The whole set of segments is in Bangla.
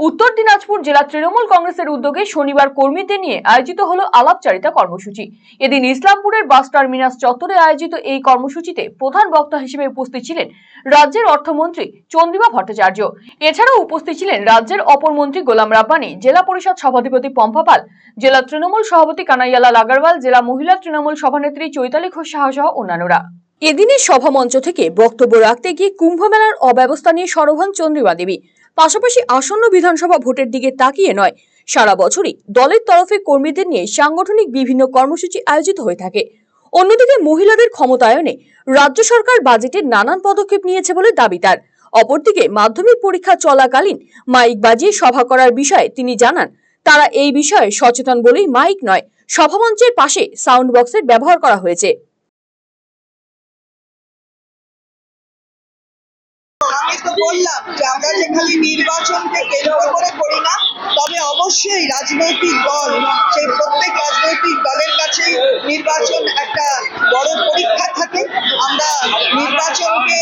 উত্তর দিনাজপুর জেলা তৃণমূল কংগ্রেসের উদ্যোগে শনিবার কর্মীদের নিয়ে আয়োজিত হলো আলাপচারিতা কর্মসূচি। এদিন ইসলামপুরের বাস টার্মিনাস চত্বরে আয়োজিত এই কর্মসূচিতে প্রধান বক্তা হিসেবে উপস্থিত ছিলেন রাজ্যের অর্থমন্ত্রী চন্দ্রিমা ভট্টাচার্য। এছাড়াও উপস্থিত ছিলেন রাজ্যের অপর মন্ত্রী গোলাম রাব্বানি, জেলা পরিষদ সভাধিপতি পম্পা পাল, জেলা তৃণমূল সভাপতি কানাইয়ালাল আগারওয়াল, জেলা মহিলা তৃণমূল সভানেত্রী চৈতালি ঘোষ সাহা সহ অন্যান্যরা। এদিনের সভামঞ্চ থেকে বক্তব্য রাখতে গিয়ে কুম্ভ মেলার অব্যবস্থা নিয়ে সরব হন চন্দ্রিমা দেবী। পাশাপাশি আসন্ন বিধানসভা ভোটের দিকে তাকিয়ে নয়, সারা বছরই দলের তরফে কর্মীদের নিয়ে সাংগঠনিক বিভিন্ন কর্মসূচি আয়োজিত হয়ে থাকে। অন্যদিকে মহিলাদের ক্ষমতায়নে রাজ্য সরকার বাজেটে নানান পদক্ষেপ নিয়েছে বলে দাবি তার। অপরদিকে মাধ্যমিক পরীক্ষা চলাকালীন মাইক বাজিয়ে সভা করার বিষয়ে তিনি জানান, তারা এই বিষয়ে সচেতন বলেই মাইক নয়, সভামঞ্চের পাশে সাউন্ড বক্সের ব্যবহার করা হয়েছে। আমি তো বললাম যে আমরা যে খালি নির্বাচনকে কেন্দ্র করে করি না, তবে অবশ্যই রাজনৈতিক দল, সেই প্রত্যেক রাজনৈতিক দলের কাছেই নির্বাচন একটা বড় পরীক্ষা থাকে। আমরা নির্বাচনকে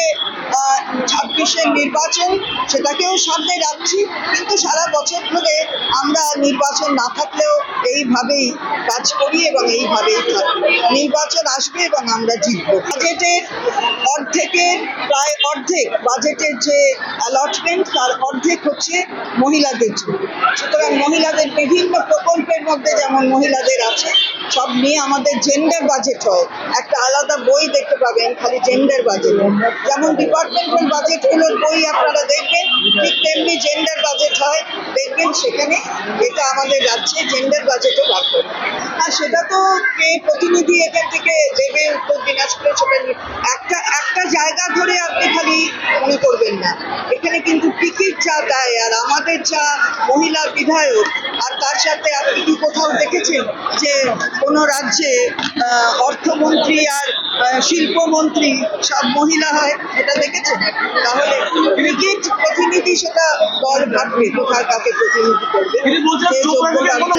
26-এর নির্বাচন সেটাকেও সামনে রাখছি, কিন্তু সারা বছর ধরে আমরা নির্বাচন না থাকলেও এইভাবেই কাজ করি এবং এইভাবেই থাকি। নির্বাচন আসবে এবং আমরা জিতব। বাজেটের অর্ধেকের প্রায় অর্ধেক, বাজেটের যে অ্যালটমেন্ট তার অর্ধেক হচ্ছে মহিলাদের জন্য। সুতরাং মহিলাদের বিভিন্ন প্রকল্পের মধ্যে যেমন মহিলাদের আছে, সব নিয়ে আমাদের জেন্ডার বাজেট হয়। একটা আলাদা বই দেখতে পাবেন খালি জেন্ডার বাজেট। যেমন ডিপার্টমেন্টাল বাজেটগুলোর বই আপনারা দেখবেন, ঠিক তেমনি জেন্ডার বাজেট হয়, দেখবেন সেখানে এটা আমাদের রাজ্যে জেন্ডার বাজেটও বার করে। আর সেটা তো কে প্রতিনিধি এখান থেকে দেবে উত্তর দিনাজপুরে, সেটা একটা জায়গা ধরে আপনি খালি মনে করবেন না। এখানে কিন্তু টিকিট যা দেয় আর আমাদের যা মহিলা বিধায়ক, আর তার সাথে আপনি কি কোথাও দেখেছেন যে কোনো রাজ্যে অর্থমন্ত্রী আর শিল্পমন্ত্রী সব মহিলা হয়? এটা দেখেছেন? তাহলে টিকিট প্রতিনিধি সেটা দল ভাববে কোথায় কাকে প্রতিনিধি করবে।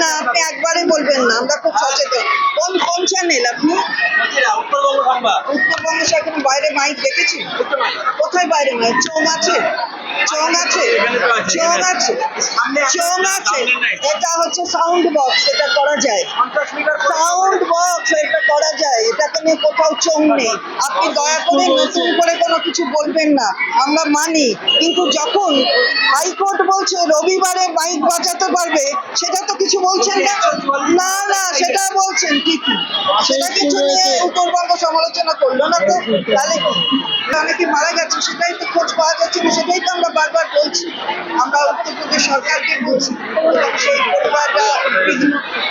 না, আপনি একবারে বলবেন না, আমরা খুব সচেতন। কোন চ্যানেল আপনি? উত্তরবঙ্গ এখন বাইরে মাইক দেখেছি? কোথায় বাইরে মাইক? চোং আছে, চোং আছে, চোং আছে, চোং আছে। এটা হচ্ছে সাউন্ড বক্স, এটা করা যায়। সাউন্ড বক্স এটা করা যায়, এটাকে নিয়ে কোথাও চোং নেই। আপনি দয়া করে নতুন করে কোনো কিছু বলবেন না, আমরা মানি। কিন্তু যখন হাইকোর্ট বলছে রবিবারে মাইক বাজাতে পারবে, সেটা তো কিছু বলছেন না। না না, সেটা বলছেন ঠিকই, সেটা কিছু নিয়ে উত্তরবঙ্গ সমালোচনা করলো না তো। তাহলে অনেকে মারা গেছে, সেটাই তো খোঁজ পাওয়া যাচ্ছে না, সেটাই তো আমরা বারবার বলছি। আমরা উত্তরপ্রদেশ সরকারকে বলছি, সেই